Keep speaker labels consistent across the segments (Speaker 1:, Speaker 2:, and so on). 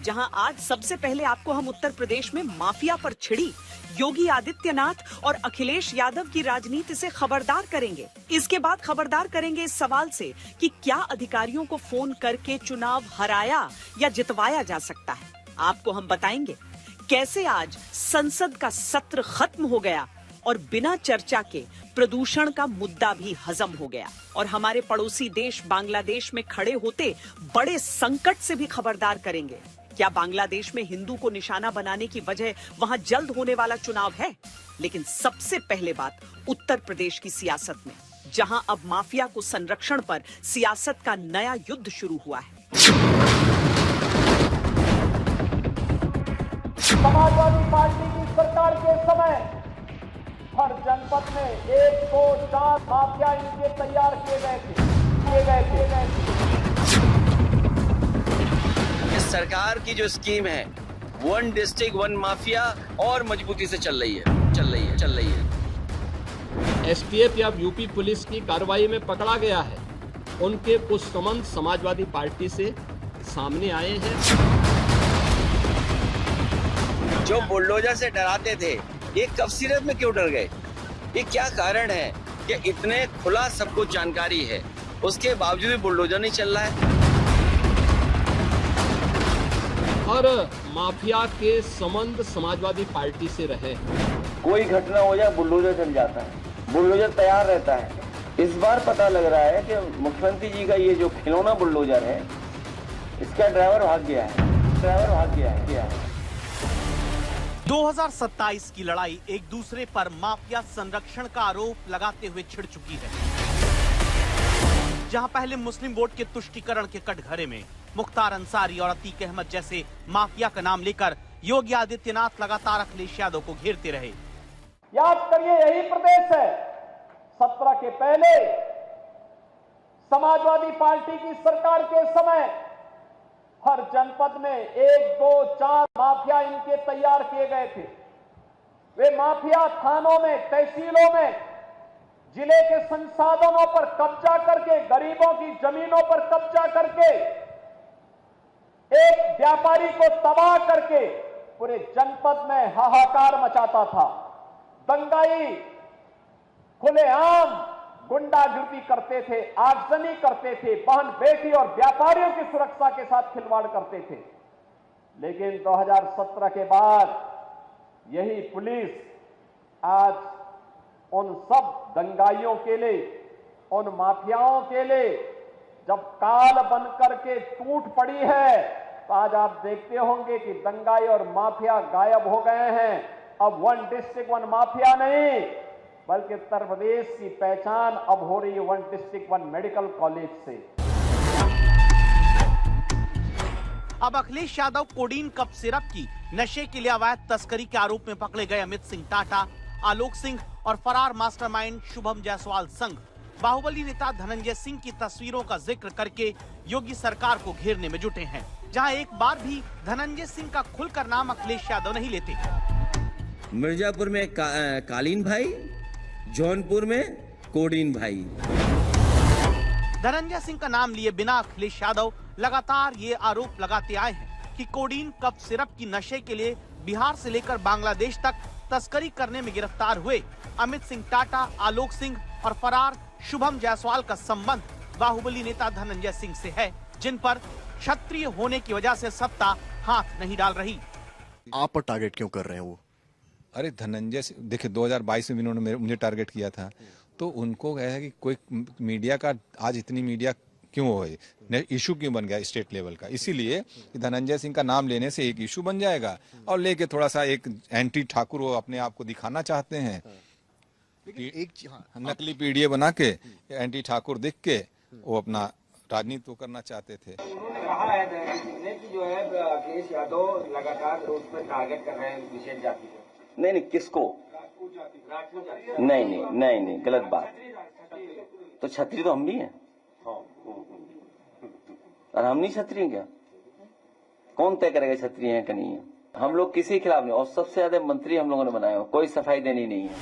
Speaker 1: जहां आज सबसे पहले आपको हम उत्तर प्रदेश में माफिया पर छिड़ी योगी आदित्यनाथ और अखिलेश यादव की राजनीति से खबरदार करेंगे। इसके बाद खबरदार करेंगे इस सवाल से कि क्या अधिकारियों को फोन करके चुनाव हराया या जितवाया जा सकता है। आपको हम बताएंगे कैसे आज संसद का सत्र खत्म हो गया और बिना चर्चा के प्रदूषण का मुद्दा भी हजम हो गया, और हमारे पड़ोसी देश बांग्लादेश में खड़े होते बड़े संकट से भी खबरदार करेंगे। क्या बांग्लादेश में हिंदू को निशाना बनाने की वजह वहां जल्द होने वाला चुनाव है? लेकिन सबसे पहले बात उत्तर प्रदेश की सियासत में, जहां अब माफिया को संरक्षण पर सियासत का नया युद्ध शुरू हुआ है।
Speaker 2: समाजवादी पार्टी की सरकार के समय हर जनपद में 1, 2, 4 माफिया इनके तैयार किए गए थे।
Speaker 3: इस सरकार की जो स्कीम है 1 डिस्ट्रिक्ट 1 माफिया और मजबूती से चल रही है।
Speaker 4: एसटीएफ या यूपी पुलिस की कार्रवाई में पकड़ा गया है, उनके कुछ संबंध समाजवादी पार्टी से सामने आए हैं।
Speaker 3: जो बुलडोजर से डराते थे, ये कब सीरत में क्यों डर गए? ये क्या कारण है कि इतने खुला सब कुछ जानकारी है, उसके बावजूद भी बुलडोजर नहीं चल रहा है?
Speaker 4: और माफिया के संबंध समाजवादी पार्टी से रहे।
Speaker 5: कोई घटना हो जाए बुलडोजर चल जाता है, बुलडोजर तैयार रहता है। इस बार पता लग रहा है कि मुख्यमंत्री जी का ये जो खिलौना बुलडोजर है, इसका ड्राइवर भाग गया है।
Speaker 6: 2027 की लड़ाई एक दूसरे पर माफिया संरक्षण का आरोप लगाते हुए छिड़ चुकी है। जहां पहले मुस्लिम वोट के तुष्टीकरण के कटघरे में मुख्तार अंसारी और अतीक अहमद जैसे माफिया का नाम लेकर योगी आदित्यनाथ लगातार अखिलेश यादव को घेरते रहे।
Speaker 2: याद करिए, यही प्रदेश है 17 के पहले समाजवादी पार्टी की सरकार के समय हर जनपद में 1, 2, 4 माफिया इनके तैयार किए गए थे। वे माफिया थानों में, तहसीलों में जिले के संसाधनों पर कब्जा करके, गरीबों की जमीनों पर कब्जा करके, एक व्यापारी को तबाह करके पूरे जनपद में हाहाकार मचाता था। दंगाई, खुलेआम गुंडागिर्दी करते थे, आगजनी करते थे, बहन बेटी और व्यापारियों की सुरक्षा के साथ खिलवाड़ करते थे। लेकिन 2017 के बाद यही पुलिस आज उन सब दंगाइयों के लिए, उन माफियाओं के लिए जब काल बनकर के टूट पड़ी है, तो आज आप देखते होंगे कि दंगाई और माफिया गायब हो गए हैं। अब 1 डिस्ट्रिक्ट 1 माफिया नहीं, बल्कि उत्तर प्रदेश की पहचान अब हो रही है 1 डिस्ट्रिक्ट 1 मेडिकल कॉलेज से।
Speaker 6: अब Akhilesh Yadav codeine cup syrup की नशे के लिए अवैध तस्करी के आरोप में पकड़े गए अमित सिंह टाटा, आलोक सिंह और फरार मास्टरमाइंड शुभम जायसवाल संग बाहुबली नेता धनंजय सिंह की तस्वीरों का जिक्र करके योगी सरकार को घेरने में जुटे हैं। जहां एक बार भी धनंजय सिंह का खुलकर नाम अखिलेश यादव नहीं लेते।
Speaker 3: मिर्जापुर में कालीन भाई, जौनपुर में कोडीन भाई।
Speaker 6: धनंजय सिंह का नाम लिए बिना अखिलेश यादव लगातार ये आरोप लगाते आए हैं कि कोडीन कप सिरप की नशे के लिए बिहार से लेकर बांग्लादेश तक तस्करी करने में गिरफ्तार हुए अमित सिंह टाटा, आलोक सिंह और फरार शुभम जायसवाल का संबंध बाहुबली नेता धनंजय सिंह से है, जिन पर क्षत्रिय होने की वजह से सत्ता हाथ नहीं डाल रही।
Speaker 7: आप पर टारगेट क्यों कर रहे हैं वो?
Speaker 8: अरे धनंजय, देखिए 2022 में इन्होंने मुझे टारगेट किया था, तो उनको कहा है कि कोई मीडिया का आज इतनी मीडिया क्यों हो, इशू क्यों बन गया स्टेट लेवल का, इसीलिए धनंजय सिंह का नाम लेने से एक इशू बन जाएगा और लेके थोड़ा सा एक एंटी ठाकुर वो अपने आप को दिखाना चाहते हैं। नकली पीडीए बना के एंटी ठाकुर दिख के वो अपना राजनीति तो करना चाहते थे।
Speaker 5: उन्होंने कहा है कि जो है अखिलेश यादव लगातार उस पर टारगेट कर रहे हैं विशेष जाति को। नहीं, किसको? नहीं, गलत बात। तो छत्री तो हम भी हैं, और हम नहीं छत्री हैं क्या? कौन तय करेगा छत्री हैं कि नहीं है? हम लोग किसी के खिलाफ नहीं, और सबसे ज्यादा मंत्री हम लोगों ने बनाए हो, कोई सफाई देनी नहीं है।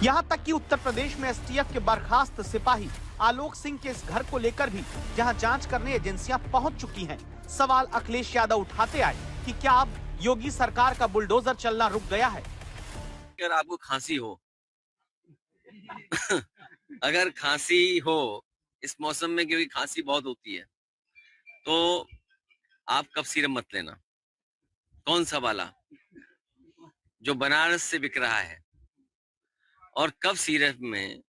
Speaker 6: यहाँ तक कि उत्तर प्रदेश में एसटीएफ के बर्खास्त सिपाही आलोक सिंह के इस घर को लेकर भी जहां जांच करने एजेंसियां पहुंच चुकी हैं, सवाल अखिलेश यादव उठाते आए कि क्या अब योगी सरकार का बुलडोजर चलना रुक गया है।
Speaker 3: अगर आपको खांसी हो अगर खांसी हो इस मौसम में, क्योंकि खांसी बहुत होती है, तो आप कफ सिरप मत लेना। कौन सा वाला जो बनारस से बिक रहा है, और कफ सिरप में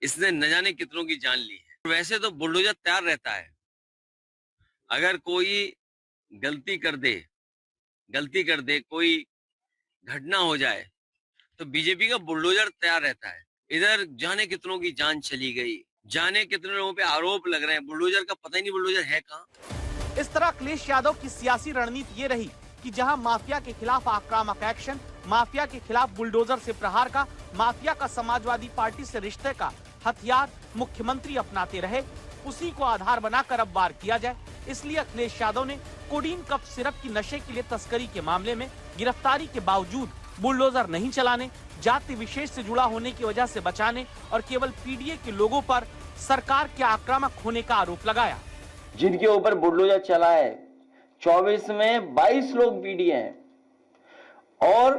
Speaker 3: इसने न जाने कितनों की जान ली है। वैसे तो बुलडोजर तैयार रहता है, अगर कोई गलती कर दे कोई घटना हो जाए तो बीजेपी का बुलडोजर तैयार रहता है। इधर जाने कितनों की जान चली गई, जाने कितने लोगों पे आरोप लग रहे हैं, बुलडोजर का पता ही नहीं बुलडोजर है कहाँ।
Speaker 6: इस तरह अखिलेश यादव की सियासी रणनीति ये रही कि जहां माफिया के खिलाफ आक्रामक एक्शन, माफिया के खिलाफ बुलडोजर से प्रहार का, माफिया का समाजवादी पार्टी से रिश्ते का हथियार मुख्यमंत्री अपनाते रहे, उसी को आधार बनाकर अब वार किया जाए। इसलिए अखिलेश यादव ने कोडीन कफ सिरप की नशे के लिए तस्करी के मामले में गिरफ्तारी के बावजूद बुलडोजर नहीं चलाने, जाति विशेष से जुड़ा होने की वजह से बचाने और केवल पीडीए के लोगों पर सरकार के आक्रामक होने का आरोप लगाया।
Speaker 5: जिनके ऊपर बुलडोजर चला है 24 में 22 लोग पीडीए हैं, और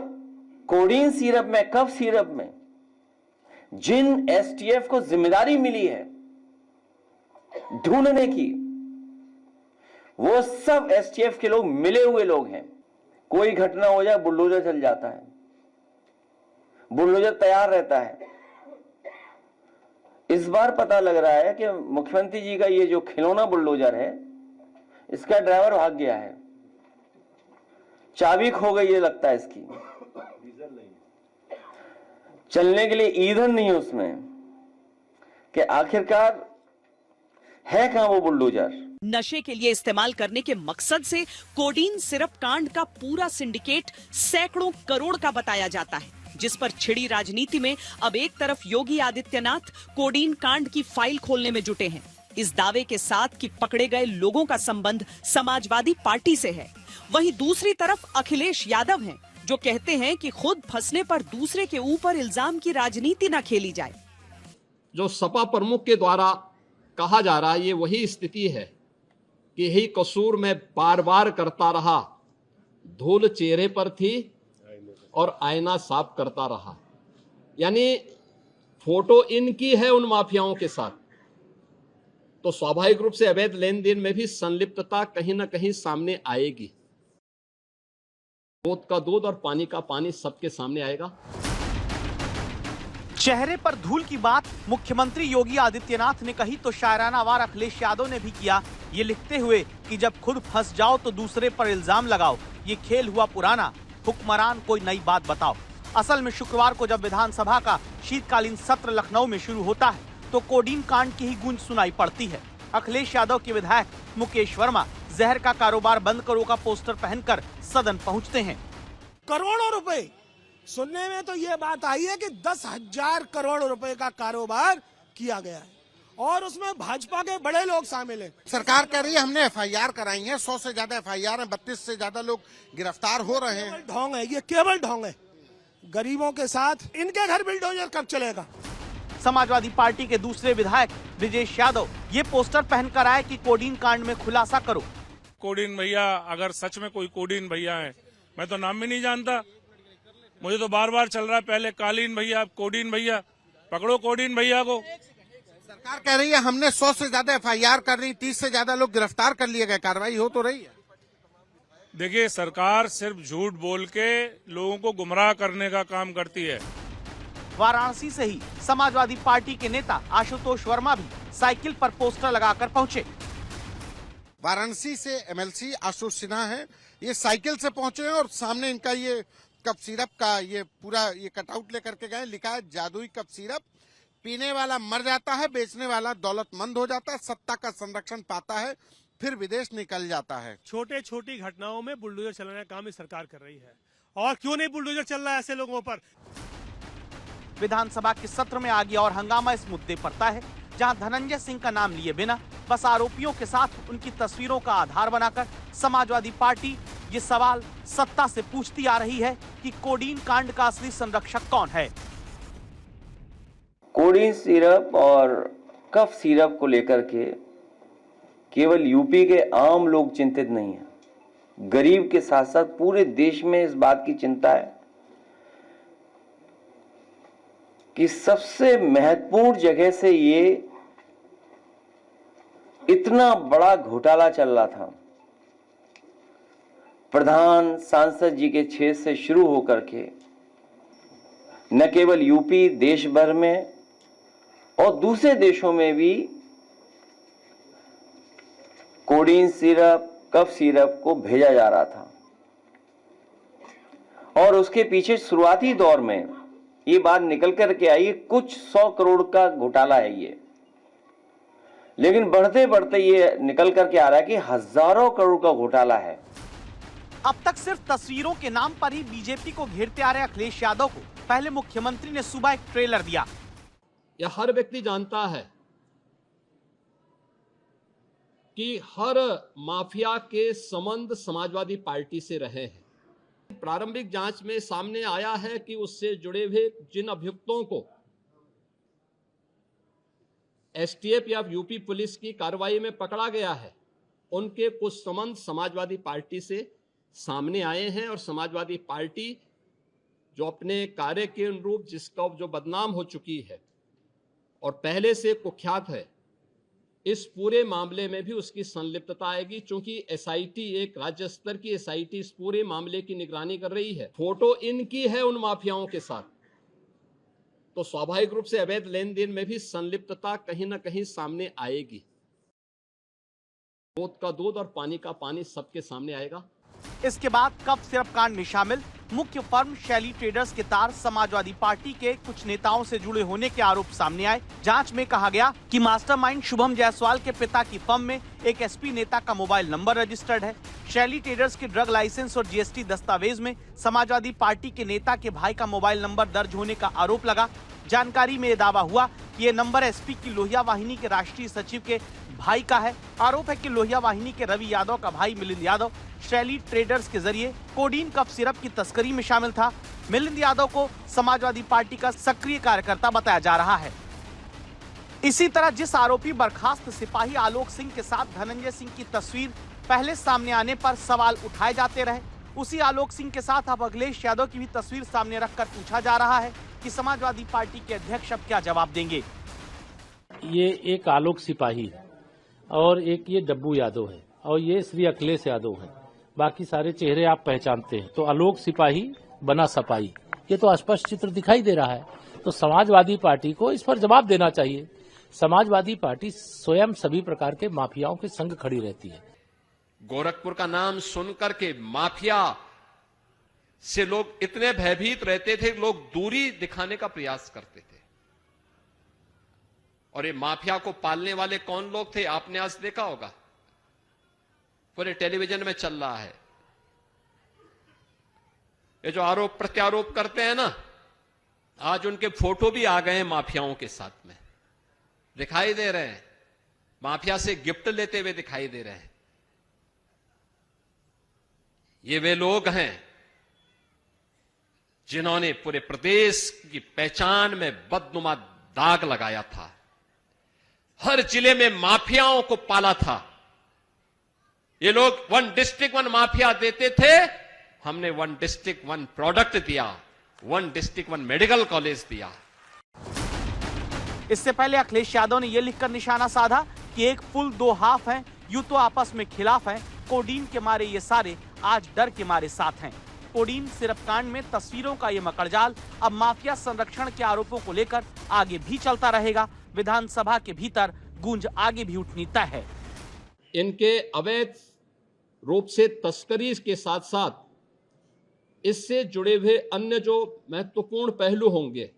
Speaker 5: कोडीन सिरप में, कफ सिरप में जिन एसटीएफ को जिम्मेदारी मिली है ढूंढने की, वो सब एसटीएफ के लोग मिले हुए लोग हैं। कोई घटना हो जाए बुलडोजर चल जाता है, बुलडोजर तैयार रहता है। इस बार पता लग रहा है कि मुख्यमंत्री जी का ये जो खिलौना बुलडोजर है, इसका ड्राइवर भाग गया है, चाबी खो गई है लगता है इसकी, चलने के लिए ईंधन नहीं है उसमें, कि आखिरकार है कहां वो बुलडोजर।
Speaker 1: नशे के लिए इस्तेमाल करने के मकसद से कोडीन सिरप कांड का पूरा सिंडिकेट सैकड़ों करोड़ का बताया जाता है, जिस पर छिड़ी राजनीति में अब एक तरफ योगी आदित्यनाथ कोडीन कांड की फाइल खोलने में जुटे हैं, इस दावे के साथ कि पकड़े गए लोगों का संबंध समाजवादी पार्टी से है। वहीं दूसरी तरफ अखिलेश यादव हैं, जो कहते हैं कि खुद फंसने पर दूसरे के ऊपर इल्जाम की राजनीति न खेली जाए।
Speaker 4: जो सपा प्रमुख के द्वारा कहा जा रहा है, ये वही स्थिति है कि यही कसूर मैं बार बार करता रहा, धूल चेहरे पर थी और आईना साफ करता रहा। यानी फोटो इनकी है उन माफियाओं के साथ, तो स्वाभाविक रूप से अवैध लेन देन में भी संलिप्तता कहीं ना कहीं सामने आएगी। दूध का दूध और पानी का पानी सबके सामने आएगा।
Speaker 6: चेहरे पर धूल की बात मुख्यमंत्री योगी आदित्यनाथ ने कही तो शायराना वार अखिलेश यादव ने भी किया, ये लिखते हुए कि जब खुद फंस जाओ तो दूसरे पर इल्जाम लगाओ, ये खेल हुआ पुराना, हुक्मरान कोई नई बात बताओ। असल में शुक्रवार को जब विधानसभा का शीतकालीन सत्र लखनऊ में शुरू होता है तो कोडीन कांड की ही गूंज सुनाई पड़ती है। अखिलेश यादव के विधायक मुकेश वर्मा जहर का कारोबार बंद करो का पोस्टर पहनकर सदन पहुंचते हैं।
Speaker 9: करोड़ों रुपए सुनने में तो ये बात आई है कि 10,000 करोड़ रुपए का कारोबार किया गया है, और उसमें भाजपा के बड़े लोग शामिल हैं।
Speaker 10: सरकार कह रही है हमने एफआईआर कराई है, 100 से ज्यादा एफआईआर है, 32 से ज्यादा लोग गिरफ्तार हो रहे हैं।
Speaker 9: ढोंग है, ये केवल ढोंग है। गरीबों के साथ इनके घर बुलडोजर कब चलेगा।
Speaker 6: समाजवादी पार्टी के दूसरे विधायक ब्रिजेश यादव ये पोस्टर पहनकर आए कि कोडीन कांड में खुलासा करो।
Speaker 11: कोडीन भैया, अगर सच में कोई कोडीन भैया है, मैं तो नाम भी नहीं जानता, मुझे तो बार बार चल रहा है, पहले कालीन भैया, अब कोडीन भैया, पकड़ो कोडीन भैया को।
Speaker 10: सरकार कह रही है हमने 100 से ज्यादा एफआईआर कर रही, 30 से ज्यादा लोग गिरफ्तार कर लिए गए, कार्रवाई हो तो रही है।
Speaker 11: देखिए, सरकार सिर्फ झूठ बोल के लोगों को गुमराह करने का काम करती है।
Speaker 6: वाराणसी से ही समाजवादी पार्टी के नेता आशुतोष वर्मा भी साइकिल पर पोस्टर लगाकर पहुंचे।
Speaker 10: वाराणसी से एमएलसी आशुतोष सिन्हा है, ये साइकिल से पहुंचे हैं और सामने इनका ये कप सिरप का ये पूरा ये कटआउट लेकर के गए, लिखा है जादुई कप सिरप, पीने वाला मर जाता है, बेचने वाला दौलतमंद हो जाता है, सत्ता का संरक्षण पाता है, फिर विदेश निकल जाता है।
Speaker 9: छोटे छोटी घटनाओं में बुलडोजर चलाने का काम सरकार कर रही है, और क्यों नहीं बुलडोजर चल रहा है ऐसे लोगों पर।
Speaker 6: विधानसभा के सत्र में आगे और हंगामा इस मुद्दे पर है, जहां धनंजय सिंह का नाम लिए बिना बस आरोपियों के साथ उनकी तस्वीरों का आधार बनाकर समाजवादी पार्टी ये सवाल सत्ता से पूछती आ रही है कि कोडीन कांड का असली संरक्षक कौन है।
Speaker 5: कोडीन सिरप और कफ सिरप को लेकर के केवल यूपी के आम लोग चिंतित नहीं हैं, गरीब के साथ साथ पूरे देश में इस बात की चिंता है कि सबसे महत्वपूर्ण जगह से ये इतना बड़ा घोटाला चल रहा था, प्रधान सांसद जी के क्षेत्र से शुरू होकर के न केवल यूपी, देश भर में और दूसरे देशों में भी कोडीन सिरप, कफ सिरप को भेजा जा रहा था। और उसके पीछे शुरुआती दौर में ये बात निकल कर के आई, कुछ 100 करोड़ का घोटाला है ये, लेकिन बढ़ते बढ़ते ये निकल कर के आ रहा है कि हजारों करोड़ का घोटाला है।
Speaker 6: अब तक सिर्फ तस्वीरों के नाम पर ही बीजेपी को घेरते आ रहे अखिलेश यादव को पहले मुख्यमंत्री ने सुबह एक ट्रेलर दिया।
Speaker 4: यह हर व्यक्ति जानता है कि हर माफिया के संबंध समाजवादी पार्टी से रहे हैं। प्रारंभिक जांच में सामने आया है कि उससे जुड़े हुए जिन अभियुक्तों को एसटीएफ या यूपी पुलिस की कार्रवाई में पकड़ा गया है, उनके कुछ संबंध समाजवादी पार्टी से सामने आए हैं और समाजवादी पार्टी जो अपने कार्य के अनुरूप जिसका जो बदनाम हो चुकी है और पहले से कुख्यात है, इस पूरे मामले में भी उसकी संलिप्तता आएगी। चूंकि एसआईटी, एक राज्य स्तर की एसआईटी इस पूरे मामले की निगरानी कर रही है, फोटो इनकी है उन माफियाओं के साथ, तो स्वाभाविक रूप से अवैध लेन देन में भी संलिप्तता कहीं ना कहीं सामने आएगी। दूध का दूध और पानी का पानी सबके सामने आएगा।
Speaker 6: इसके बाद कफ सिरप कांड में शामिल मुख्य फर्म शैली ट्रेडर्स के तार समाजवादी पार्टी के कुछ नेताओं से जुड़े होने के आरोप सामने आए। जांच में कहा गया कि मास्टरमाइंड शुभम जायसवाल के पिता की फर्म में एक एसपी नेता का मोबाइल नंबर रजिस्टर्ड है। शैली ट्रेडर्स के ड्रग लाइसेंस और जीएसटी दस्तावेज में समाजवादी पार्टी के नेता के भाई का मोबाइल नंबर दर्ज होने का आरोप लगा। जानकारी में यह दावा हुआ कि ये नंबर एसपी की लोहिया वाहिनी के राष्ट्रीय सचिव के भाई का है। आरोप है कि लोहिया वाहिनी के रवि यादव का भाई मिलिंद यादव शैली ट्रेडर्स के जरिए कोडीन कफ सिरप की तस्करी में शामिल था। मिलिंद यादव को समाजवादी पार्टी का सक्रिय कार्यकर्ता बताया जा रहा है। इसी तरह जिस आरोपी बर्खास्त सिपाही आलोक सिंह के साथ धनंजय सिंह की तस्वीर पहले सामने आने पर सवाल उठाए जाते रहे, उसी आलोक सिंह के साथ अब अखिलेश यादव की भी तस्वीर सामने रखकर पूछा जा रहा है कि समाजवादी पार्टी के अध्यक्ष अब क्या जवाब देंगे।
Speaker 12: ये एक आलोक सिपाही है और एक ये डब्बू यादव है और ये श्री अखिलेश यादव है, बाकी सारे चेहरे आप पहचानते हैं। तो आलोक सिपाही बना सपाही, ये तो स्पष्ट चित्र दिखाई दे रहा है। तो समाजवादी पार्टी को इस पर जवाब देना चाहिए। समाजवादी पार्टी स्वयं सभी प्रकार के माफियाओं के संग खड़ी रहती है।
Speaker 4: गोरखपुर का नाम सुनकर के माफिया से लोग इतने भयभीत रहते थे, लोग दूरी दिखाने का प्रयास करते थे। और ये माफिया को पालने वाले कौन लोग थे, आपने आज देखा होगा, पूरे टेलीविजन में चल रहा है। ये जो आरोप प्रत्यारोप करते हैं ना, आज उनके फोटो भी आ गए हैं माफियाओं के साथ में, दिखाई दे रहे हैं, माफिया से गिफ्ट लेते हुए दिखाई दे रहे हैं। ये वे लोग हैं जिन्होंने पूरे प्रदेश की पहचान में बदनुमा दाग लगाया था, हर जिले में माफियाओं को पाला था। ये लोग 1 डिस्ट्रिक्ट 1 माफिया देते थे, हमने 1 डिस्ट्रिक्ट 1 प्रोडक्ट दिया, 1 डिस्ट्रिक्ट 1 मेडिकल कॉलेज दिया।
Speaker 6: इससे पहले अखिलेश यादव ने यह लिखकर निशाना साधा कि एक फुल 2 हाफ हैं, यूं तो आपस में खिलाफ हैं, कोडीन के मारे ये सारे आज डर के मारे साथ हैं। कोडीन सिरप कांड में तस्वीरों का ये मकड़जाल अब माफिया संरक्षण के आरोपों को लेकर आगे भी चलता रहेगा। विधानसभा के भीतर गूंज आगे भी उठनी तय है।
Speaker 4: इनके अवैध रूप से तस्करी के साथ साथ इससे जुड़े हुए अन्य जो महत्वपूर्ण पहलू होंगे,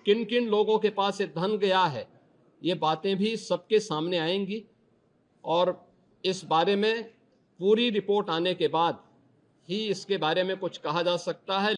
Speaker 4: किन किन लोगों के पास ये धन गया है, ये बातें भी सबके सामने आएंगी और इस बारे में पूरी रिपोर्ट आने के बाद ही इसके बारे में कुछ कहा जा सकता है।